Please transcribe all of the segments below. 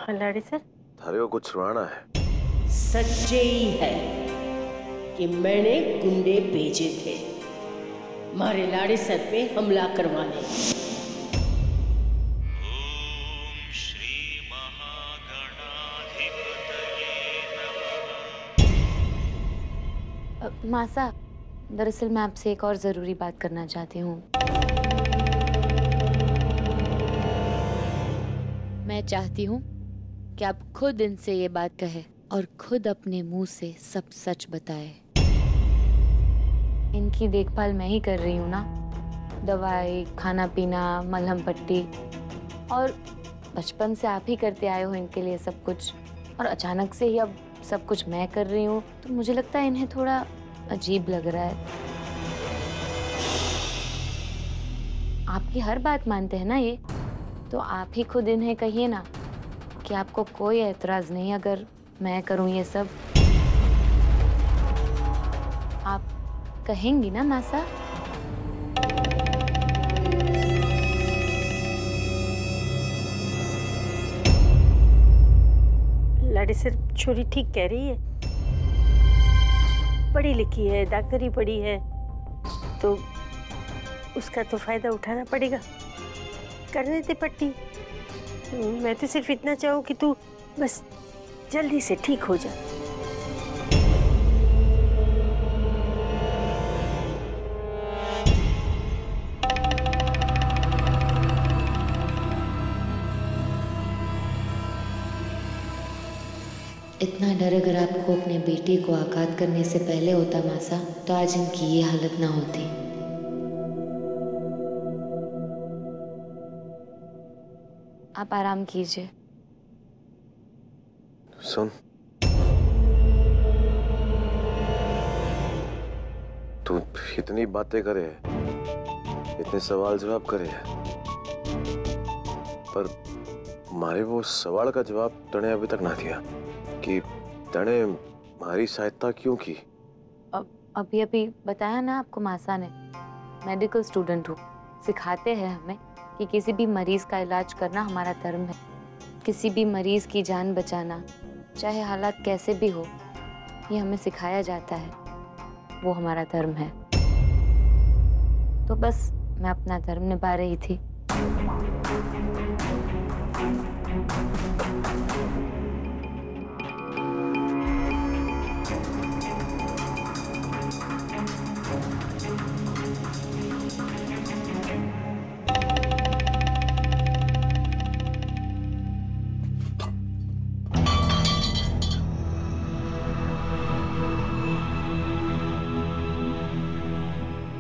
लाड़ी सर, थारे को कुछ छुड़ाना है? सच्चे ही है कि मैंने गुंडे भेजे थे हमारे लाड़े सर पे हमला करवाने। ओम श्री महागणाधिपतये नमः। मासा, दरअसल मैं आपसे एक और जरूरी बात करना चाहती हूँ। मैं चाहती हूँ कि आप खुद इनसे ये बात कहें और खुद अपने मुंह से सब सच बताएं। इनकी देखभाल मैं ही कर रही हूँ ना, दवाई, खाना पीना, मलहम पट्टी, और बचपन से आप ही करते आए हो इनके लिए सब कुछ, और अचानक से ही अब सब कुछ मैं कर रही हूँ, तो मुझे लगता है इन्हें थोड़ा अजीब लग रहा है। आपकी हर बात मानते हैं ना ये, तो आप ही खुद इन्हें कहिए ना कि आपको कोई एतराज नहीं अगर मैं करूं ये सब। आप कहेंगी ना मासा? लाड़ी सर, छोरी ठीक कह रही है, पढ़ी लिखी है, डॉक्टरी पढ़ी है, तो उसका तो फायदा उठाना पड़ेगा। करने दे पट्टी। मैं तो सिर्फ इतना चाहूँ कि तू बस जल्दी से ठीक हो जा। इतना डर अगर आपको अपने बेटे को आघात करने से पहले होता मासा, तो आज इनकी ये हालत ना होती। आप आराम कीजिए। सुन, तू इतनी बातें करे, इतने सवाल जवाब करे, पर मारे वो सवाल का जवाब तने अभी तक ना दिया कि तने हमारी सहायता क्यों की। अभी बताया ना आपको मासा ने, मेडिकल स्टूडेंट हूँ, सिखाते हैं हमें कि किसी भी मरीज का इलाज करना हमारा धर्म है। किसी भी मरीज की जान बचाना, चाहे हालात कैसे भी हो, ये हमें सिखाया जाता है, वो हमारा धर्म है। तो बस मैं अपना धर्म निभा रही थी।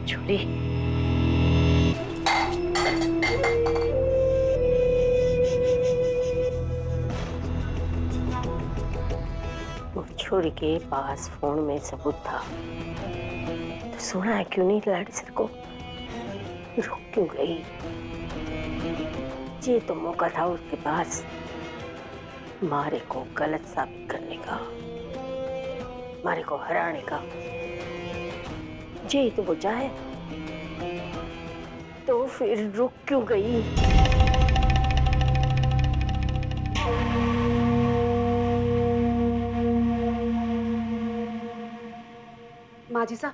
छोरी, वो छोरी के पास फोन में सबूत था, तो सुना है क्यों नहीं लाड़ी सर को? रुक क्यों गई? ये तो मौका था उसके पास मारे को गलत साबित करने का, मारे को हराने का। जी तो वो चाहे, तो फिर रुक क्यों गई? माँ जी सा,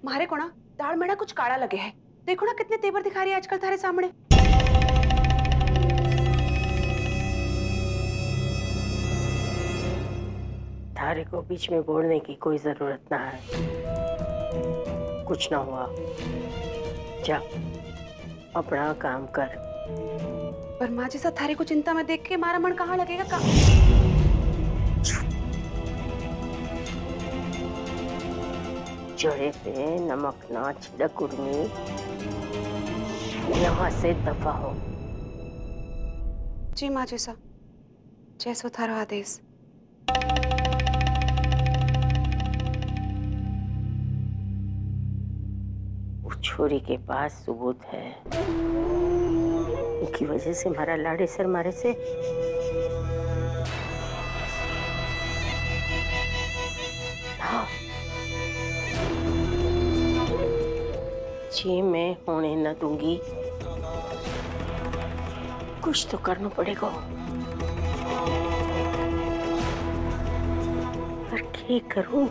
मारे को ना दाढ़ में ना कुछ काड़ा लगे है। देखो ना कितने तेवर दिखा रही है आजकल थारे सामने। थारे को बीच में बोलने की कोई जरूरत ना है। कुछ ना हुआ, जा अपना काम कर। पर माँ जी सा, थारे को चिंता में देख के हमारा मन कहाँ लगेगा का? चढ़े पे नमक ना छिड़क उर्मी, यहाँ से दफा हो। जी माँ जी सा, जैसो थारो आदेश। छोरी के पास सबूत है, इनकी वजह से हमारा लाड़े सर मारे से हाँ, जी मैं होने न दूंगी। कुछ तो करना पड़ेगा। ठीक करूं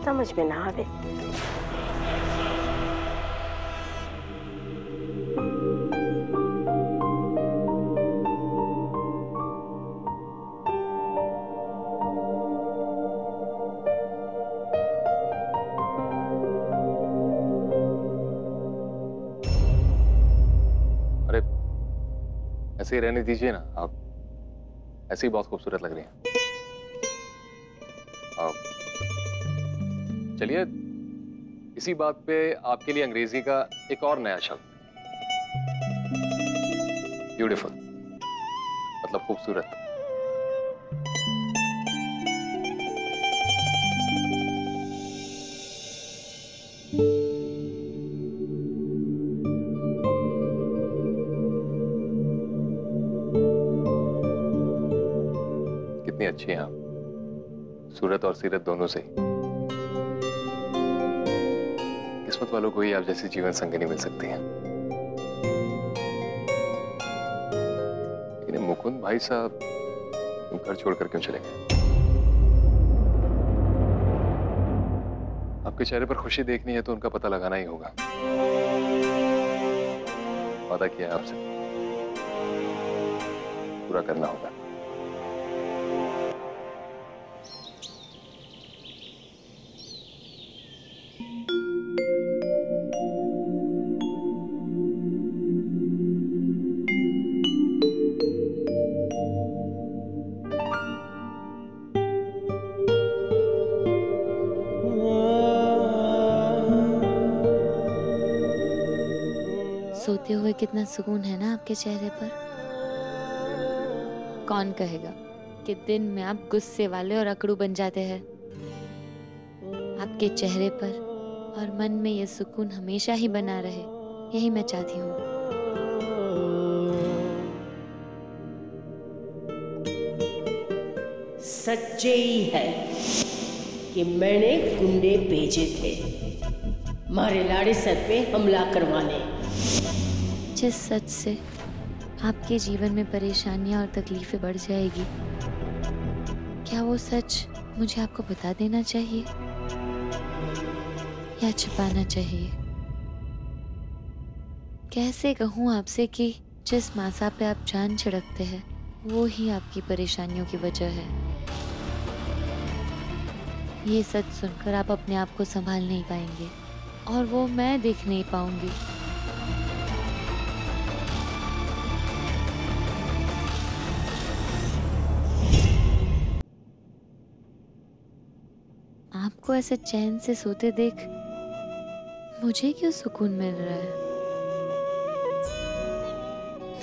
समझ में ना आवे। अरे ऐसे ही रहने दीजिए ना, आप ऐसे ही बहुत खूबसूरत लग रही हैं। चलिए इसी बात पे आपके लिए अंग्रेजी का एक और नया शब्द, ब्यूटीफुल मतलब खूबसूरत। कितनी अच्छी हैं आप, सूरत और सीरत दोनों से ही। किस्मत वालों को ही आप जैसी जीवन संगिनी मिल सकती है। लेकिन मुकुंद भाई साहब घर छोड़कर क्यों चले गए? आपके चेहरे पर खुशी देखनी है तो उनका पता लगाना ही होगा। वादा किया है आपसे, पूरा करना होगा। सोते हुए कितना सुकून है ना आपके चेहरे पर। कौन कहेगा कि दिन में आप गुस्से वाले और अकड़ू बन जाते हैं। आपके चेहरे पर और मन में ये सुकून हमेशा ही बना रहे, यही मैं चाहती हूँ। सच्चे ही है कि मैंने गुंडे भेजे थे मारे लाड़े सर पे हमला करवाने। जिस सच से आपके जीवन में परेशानियां और तकलीफें बढ़ जाएगी, क्या वो सच मुझे आपको बता देना चाहिए या छिपाना चाहिए? कैसे कहूँ आपसे कि जिस मासा पे आप जान छिड़कते हैं वो ही आपकी परेशानियों की वजह है। ये सच सुनकर आप अपने आप को संभाल नहीं पाएंगे और वो मैं देख नहीं पाऊंगी। आपको ऐसे चैन से सोते देख मुझे क्यों सुकून मिल रहा है?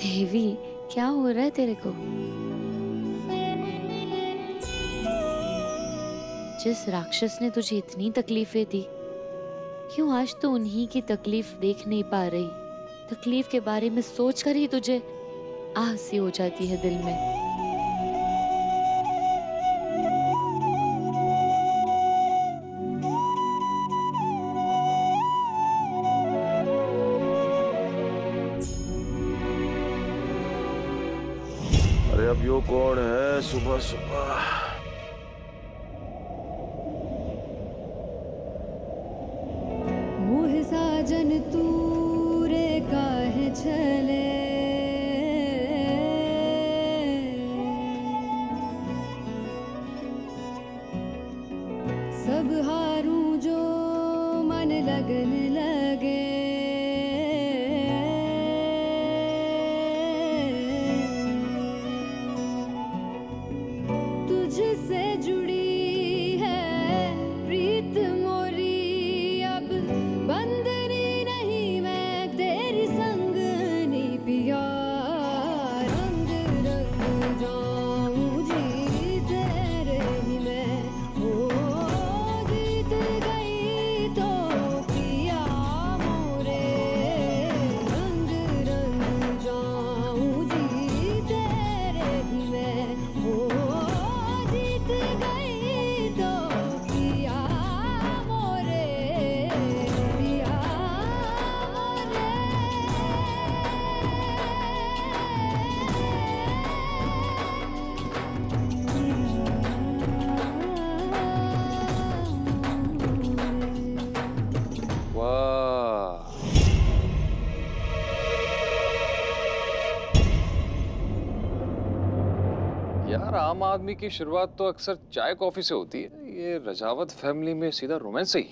देवी, क्या हो रहा है तेरे को? जिस राक्षस ने तुझे इतनी तकलीफें दी, क्यों आज तो उन्हीं की तकलीफ देख नहीं पा रही? तकलीफ के बारे में सोचकर ही तुझे आह सी हो जाती है दिल में। अरे अब यो कौन है सुबह सुबह? मोह साजन तूरे काहे छले, सब हारूं जो मन लगन लगे। तुझसे जुड़ी है प्रीत मोरी, अब बंदनी नहीं मैं तेरी संगनी पिया। रंग रंग जाऊं जी तेरे ही मैं, हो जीत गई तो पिया। वाह, यार आम आदमी की शुरुआत तो अक्सर चाय कॉफी से होती है, ये रजावत फैमिली में सीधा रोमांस से ही।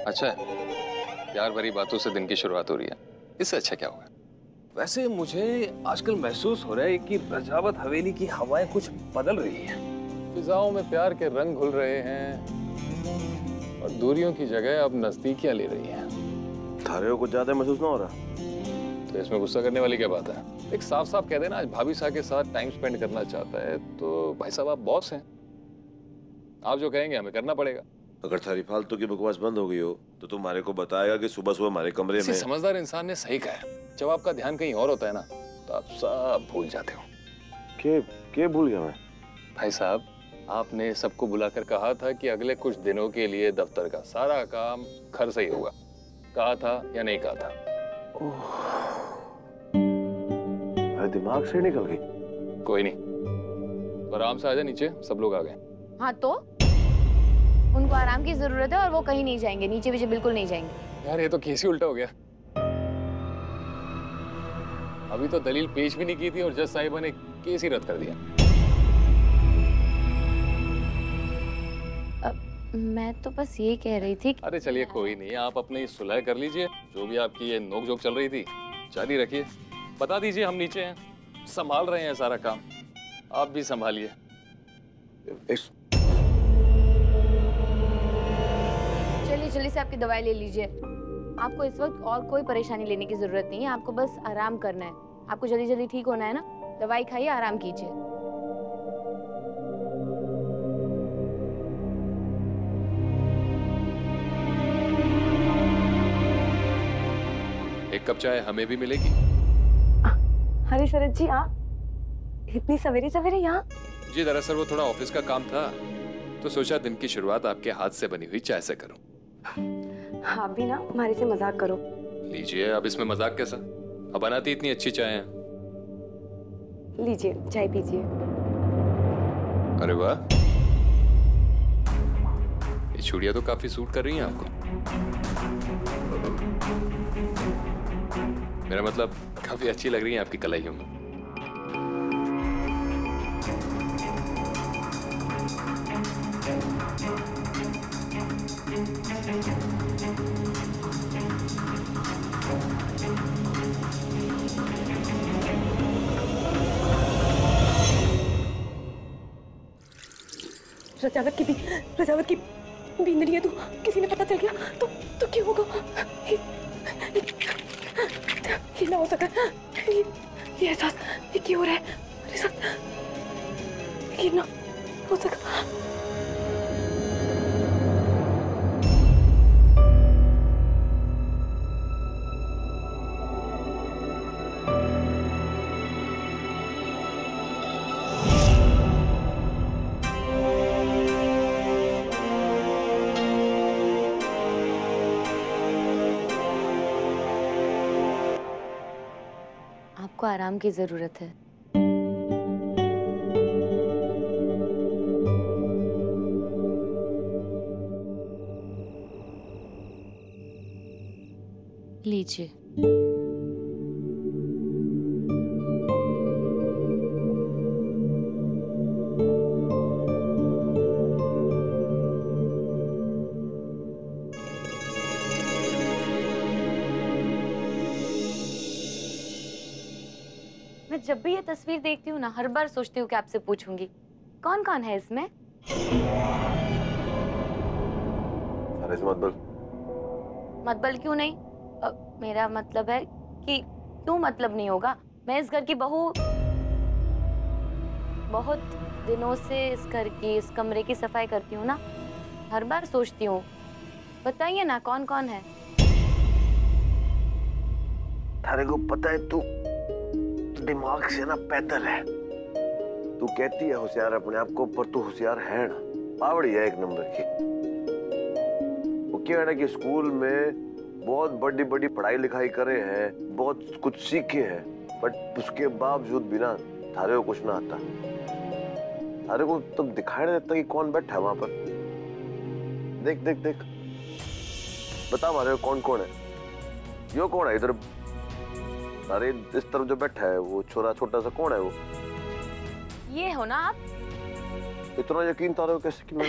अच्छा है, प्यार भरी बातों से दिन की शुरुआत हो रही है, इससे अच्छा क्या होगा। वैसे मुझे आजकल महसूस हो रहा है कि रजावत हवेली की हवाएं कुछ बदल रही हैं। फिजाओं में प्यार के रंग घुल रहे हैं और दूरियों की जगह अब नजदीकियां ले रही हैं। थारे को कुछ ज्यादा महसूस ना हो रहा? तो इसमें गुस्सा करने वाली क्या बात है? एक साफ साफ कह देना आज भाभी साहब के साथ टाइम स्पेंड करना चाहता है तो भाई साहब आप बॉस हैं, आप जो कहेंगे हमें करना पड़ेगा। अगर थारी फालतू की बकवास बंद हो गई हो तो तुम्हारे को बताएगा कि सुबह सुबह हमारे कमरे में। समझदार इंसान ने सही कहा है, जब आपका ध्यान कहीं और होता है ना तो आप सब भूल जाते हो। के भूल गया मैं? भाई साहब, आपने सबको बुलाकर कहा था कि अगले कुछ दिनों के लिए दफ्तर का सारा काम घर से ही होगा, कहा था या नहीं कहा था? मेरे दिमाग से निकल गई। कोई नहीं, तो आराम से आ जा नीचे, सब लोग आ गए। हाँ तो उनको आराम की जरूरत है और वो कहीं नहीं जाएंगे, नीचे पीछे बिल्कुल नहीं जाएंगे। यार ये तो केस ही उल्टा हो गया, अभी तो दलील पेश भी नहीं की थी और जज साहिबा ने केस ही रद्द कर दिया। मैं तो बस यही कह रही थी। अरे चलिए कोई नहीं, आप अपनी सुलह कर लीजिए, जो भी आपकी ये नोक-झोंक चल रही थी जारी रखिए, बता दीजिए हम नीचे हैं, संभाल रहे हैं सारा काम, आप भी संभालिए। चलिए जल्दी से आपकी दवाई ले लीजिए, आपको इस वक्त और कोई परेशानी लेने की जरूरत नहीं है, आपको बस आराम करना है, आपको जल्दी जल्दी ठीक होना है ना, दवाई खाइए, आराम कीजिए। एक कप चाय हमें भी मिलेगी? अरे शरद जी आप इतनी सवेरे सवेरे यहाँ? जी दरअसल वो थोड़ा ऑफिस का काम था तो सोचा दिन की शुरुआत आपके हाथ से बनी हुई चाय से करूं। आप भी ना हमारे से मजाक करो। लीजिए, अब इसमें मजाक कैसा, अब बनाती इतनी अच्छी चाय है। लीजिए चाय पीजिए। अरे वाह, ये चूड़ियां तो काफी सूट कर रही हैं आपको। मेरा मतलब काफी अच्छी लग रही है आपकी कलाइयों में। रजावत की बींदनी है, तो किसी ने पता चल गया तो क्या होगा? ये ना हो सका, ये एहसास ये क्यों हो रहा है मेरे साथ? ये ना हो सका। आपको आराम की जरूरत है। लीजिए। मैं जब भी ये तस्वीर देखती हूँ ना, हर बार सोचती हूँ कि आपसे पूछूंगी कौन कौन है इसमें। अरे मत बोल। मत बोल क्यों नहीं? मेरा मतलब है कि क्यों मतलब नहीं होगा? मैं इस घर की बहू, बहुत दिनों से इस घर की, इस कमरे की सफाई करती हूँ ना, हर बार सोचती हूँ, बताइए ना कौन कौन है। थारे को पता है तू दिमाग से ना पैदल है। तू कहती है होशियार अपने आप को, पर तू होशियार है ना, पावड़ी है एक नंबर की। वो क्या है ना कि स्कूल में बहुत बड़ी बड़ी पढ़ाई लिखाई करे हैं, बहुत कुछ सीखे हैं, बट उसके बावजूद भी ना थारे को कुछ ना आता। थारे को तो दिखाई नहीं देता कि कौन बैठा है वहां पर। देख देख देख, बता हमारे कौन कौन है? यो कौन है इधर? अरे इस तरफ जो बैठा है वो छोरा छोटा सा कौन है वो? ये हो ना आप? इतना यकीन था रहे हो कैसे कि मैं?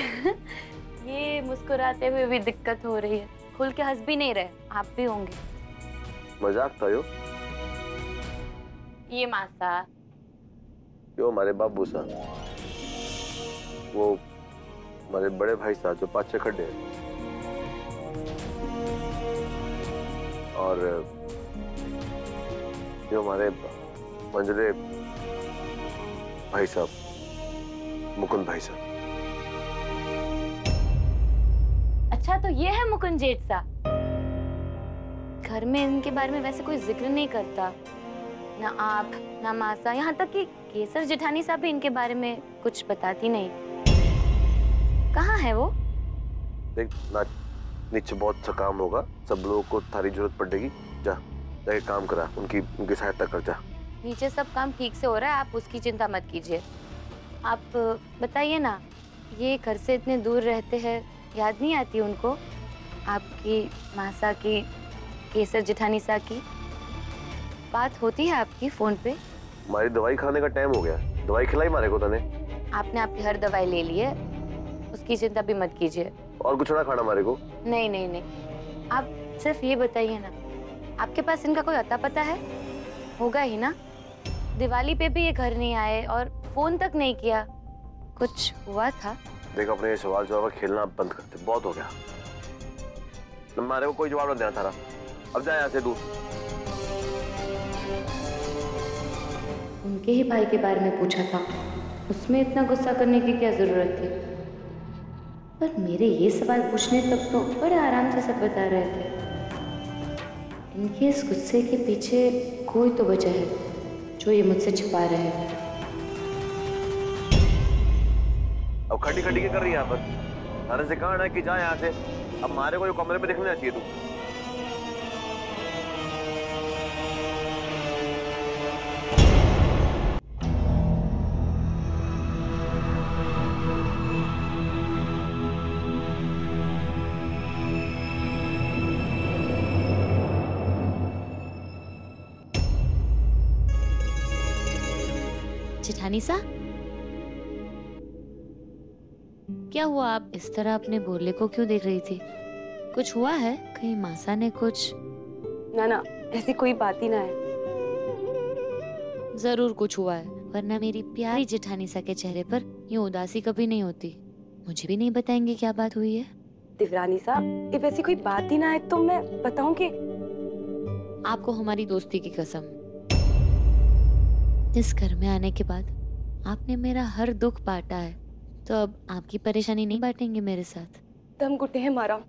ये मुस्कुराते हुए भी दिक्कत हो रही है, खुल के हंस भी नहीं रहे, आप भी होंगे। मजाक था यो? ये मासा यो हमारे बाबू सा, वो हमारे बड़े भाई साहब जो पाछे खड़े हैं, और जो हमारे मंजरे भाई साहब, मुकुंद भाई साहब। अच्छा, तो ये है मुकुंद जेठ सा। घर में इनके बारे में वैसे कोई जिक्र नहीं करता, ना आप ना मासा, यहाँ तक कि केसर जेठानी साहब भी इनके बारे में कुछ बताती नहीं। कहाँ है वो? देख ना, नीचे बहुत सा काम होगा, सब लोगों को थारी जरूरत पड़ेगी, जा जाके काम करा, उनकी सहायता कर जा। नीचे सब काम ठीक से हो रहा है, आप उसकी चिंता मत कीजिए। आप बताइए ना, ये घर से इतने दूर रहते हैं, याद नहीं आती उनको आपकी मासा की, केसर जेठानी सा की? बात होती है आपकी फोन पे? हमारी दवाई खाने का टाइम हो गया, दवाई खिलाई मारे को तने? आपने आपकी हर दवाई ले ली है, उसकी चिंता भी मत कीजिए। और कुछ ना खाना हमारे को? नहीं नहीं नहीं, आप सिर्फ ये बताइए ना, आपके पास इनका कोई अता पता है? होगा ही ना। दिवाली पे भी ये घर नहीं आए और फोन तक नहीं किया, कुछ हुआ था? देखो अपने ये सवाल जवाब खेलना बंद करते, बहुत हो गया। हमारे को कोई जवाब नहीं देना था, अब जा यहाँ से दूर। उनके ही भाई के बारे में पूछा था, उसमें इतना गुस्सा करने की क्या जरूरत थी? पर मेरे ये सवाल पूछने तक तो बड़े आराम से सब बता रहे थे। इनके इस गुस्से के पीछे कोई तो वजह है जो ये मुझसे छुपा रहे हैं। अब खड़ी खड़ी क्या कर रही है यहाँ पर? अरे से कहा ना कि जा यहाँ से, अब हमारे को कमरे में देखने चाहिए तू। जेठानी सा, क्या हुआ? आप इस तरह अपने बोले को क्यों देख रही थी? कुछ हुआ है? कहीं मासा ने कुछ? ना ना, ऐसी कोई बात ही ना है। जरूर कुछ हुआ है, वरना मेरी प्यारी जेठानी सा के चेहरे पर यूं उदासी कभी नहीं होती। मुझे भी नहीं बताएंगे क्या बात हुई है? दिवरानी सा, if ऐसी कोई बात ही ना है तो मैं बताऊं कि आपको हमारी दोस्ती की कसम, इस घर में आने के बाद आपने मेरा हर दुख बांटा है, तो अब आपकी परेशानी नहीं बांटेंगे मेरे साथ? दम घुटे हैं मारा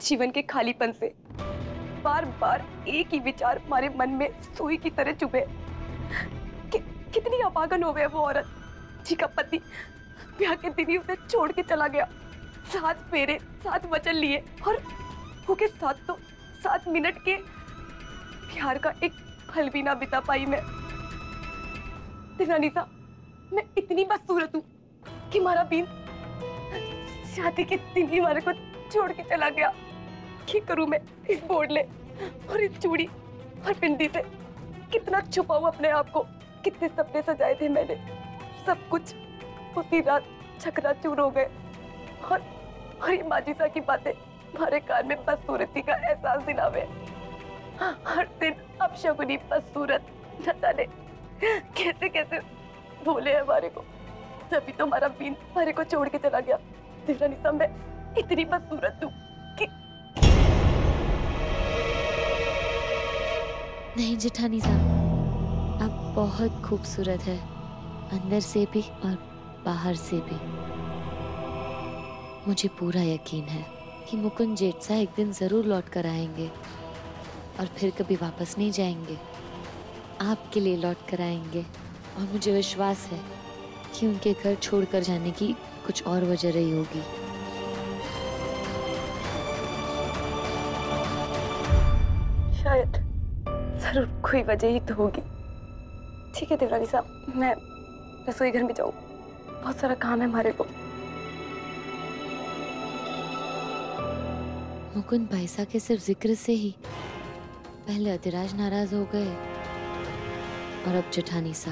जीवन के खालीपन से। बार बार एक ही विचार हमारे मन में सुई की तरह चुभे। कितनी अपागन हो गए वो औरत, जी का पति ब्याह के दिन ही उसे छोड़ के चला गया। 7 फेरे, 7 वचन लिए, और वो के साथ तो 7 मिनट के प्यार का एक पल भी ना बिता पाई मैं। दिवरानी सा, मैं इतनी बदसूरत हूँ कि हमारा बीन शादी के दिन ही हमारे को छोड़ के चला गया। क्या करूँ मैं इस बोडले और इस चूड़ी और बिंदी से? कितना छुपाऊं अपने आप को, कितने सपने सजाए थे मैंने, सब कुछ उसी रात चकनाचूर हो गए। और ये माजिसा की बातें हमारे कान में बदसूरती का एहसास दिलावे। हर दिन अपशगुनी बदसूरत, न जाने कैसे कैसे भूले हमारे को। तभी तो हमारा बीन हमारे को छोड़ के चला गया। दिवरानी सा, मैं इतनी बदसूरत हूँ कि नहीं जेठानी साहब, आप बहुत खूबसूरत है, अंदर से भी और बाहर से भी। मुझे पूरा यकीन है कि मुकुंद जेठ सा एक दिन जरूर लौट कर आएंगे और फिर कभी वापस नहीं जाएंगे। आपके लिए लौट कर आएंगे, और मुझे विश्वास है कि उनके घर छोड़कर जाने की कुछ और वजह रही होगी। शायद जरूर कोई वजह ही तो होगी। ठीक है देवरानी साहब, मैं रसोई घर में जाऊँ, बहुत सारा काम है हमारे को। मुकुंद भाईसा के सिर्फ जिक्र से ही पहले अधिराज नाराज हो गए और अब जेठानी सा।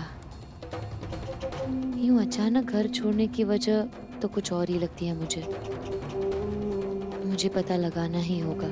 यूं अचानक घर छोड़ने की वजह तो कुछ और ही लगती है मुझे। मुझे पता लगाना ही होगा।